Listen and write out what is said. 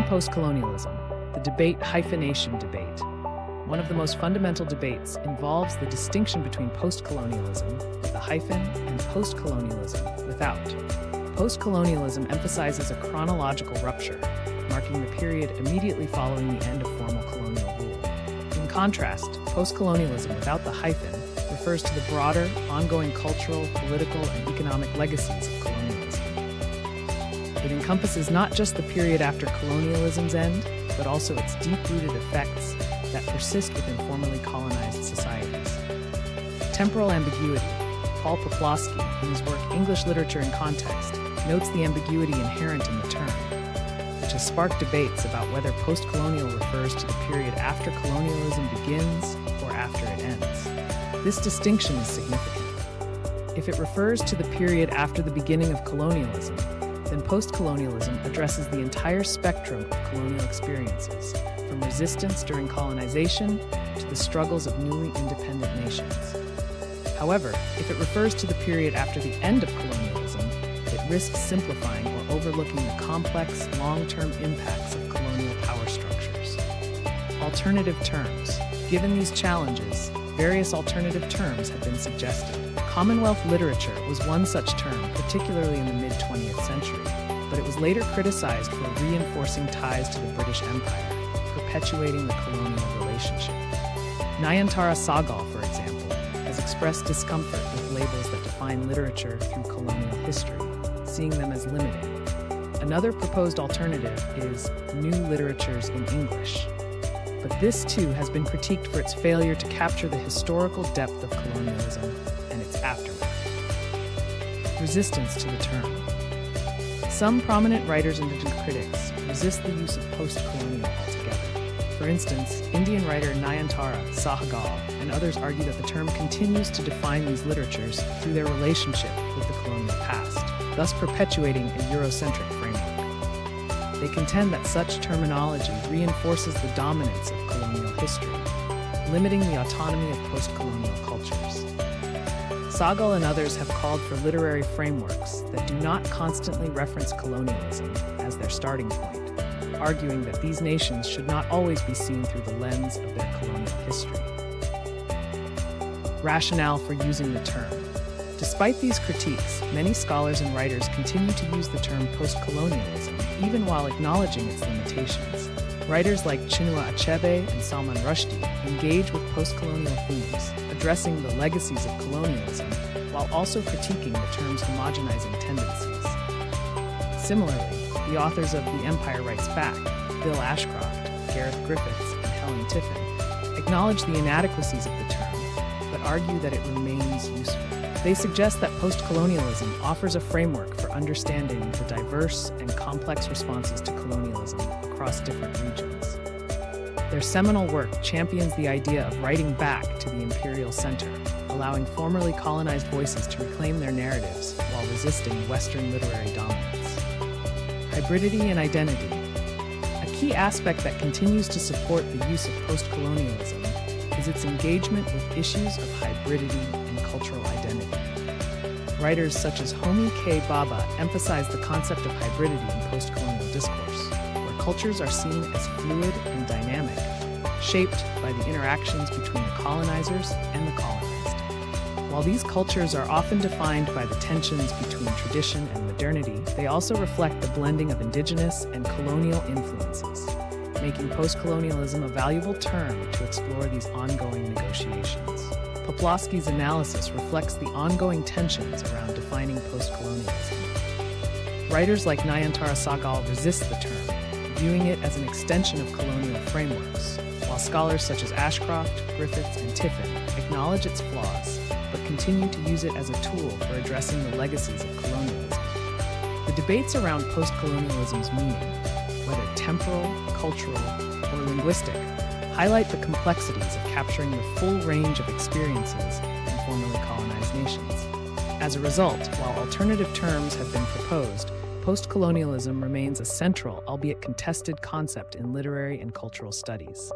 postcolonialism, the debate hyphenation debate. One of the most fundamental debates involves the distinction between postcolonialism with a hyphen and postcolonialism without. Postcolonialism emphasizes a chronological rupture, marking the period immediately following the end of formal colonial rule. In contrast, postcolonialism without the hyphen refers to the broader, ongoing cultural, political, and economic legacies of colonialism. It encompasses not just the period after colonialism's end, but also its deep-rooted effects that persist within formerly colonized societies. Temporal ambiguity. Paul Poplawski, in his work English Literature in Context, notes the ambiguity inherent in the term, which has sparked debates about whether postcolonial refers to the period after colonialism begins or after it ends. This distinction is significant. If it refers to the period after the beginning of colonialism, then postcolonialism addresses the entire spectrum of colonial experiences, from resistance during colonization to the struggles of newly independent nations. However, if it refers to the period after the end of colonialism, it risks simplifying or overlooking the complex, long-term impacts of colonial power structures. Alternative terms. Given these challenges, various alternative terms have been suggested. Commonwealth literature was one such term, particularly in the mid-20th century, but it was later criticized for reinforcing ties to the British Empire, perpetuating the colonial relationship. Nayantara Sahgal, for example, has expressed discomfort with labels that define literature through colonial history, seeing them as limiting. Another proposed alternative is New Literatures in English. But this, too, has been critiqued for its failure to capture the historical depth of colonialism and its aftermath. Resistance to the term. Some prominent writers and critics resist the use of postcolonial altogether. For instance, Indian writer Nayantara Sahgal and others argue that the term continues to define these literatures through their relationship with the colonial past, thus perpetuating a Eurocentric framework. They contend that such terminology reinforces the dominance of colonial history, limiting the autonomy of post-colonial cultures. Sahgal and others have called for literary frameworks that do not constantly reference colonialism as their starting point, arguing that these nations should not always be seen through the lens of their colonial history. Rationale for using the term. Despite these critiques, many scholars and writers continue to use the term postcolonialism, even while acknowledging its limitations. Writers like Chinua Achebe and Salman Rushdie engage with postcolonial themes, addressing the legacies of colonialism, while also critiquing the term's homogenizing tendencies. Similarly, the authors of The Empire Writes Back, Bill Ashcroft, Gareth Griffiths, and Helen Tiffin, acknowledge the inadequacies of the term, but argue that it remains useful. They suggest that postcolonialism offers a framework for understanding the diverse and complex responses to colonialism across different regions. Their seminal work champions the idea of writing back to the imperial center, allowing formerly colonized voices to reclaim their narratives while resisting Western literary dominance. Hybridity and identity. A key aspect that continues to support the use of postcolonialism is its engagement with issues of hybridity and cultural identity. Writers such as Homi K. Bhabha emphasize the concept of hybridity in postcolonial discourse, where cultures are seen as fluid and dynamic, shaped by the interactions between the colonizers and the colonized. While these cultures are often defined by the tensions between tradition and modernity, they also reflect the blending of indigenous and colonial influences, making postcolonialism a valuable term to explore these ongoing negotiations. Poplawski's analysis reflects the ongoing tensions around defining postcolonialism. Writers like Nayantara Sahgal resist the term, viewing it as an extension of colonial frameworks, while scholars such as Ashcroft, Griffiths, and Tiffin acknowledge its flaws, but continue to use it as a tool for addressing the legacies of colonialism. The debates around postcolonialism's meaning, whether temporal, cultural, or linguistic, highlight the complexities of capturing the full range of experiences in formerly colonized nations. As a result, while alternative terms have been proposed, postcolonialism remains a central, albeit contested, concept in literary and cultural studies.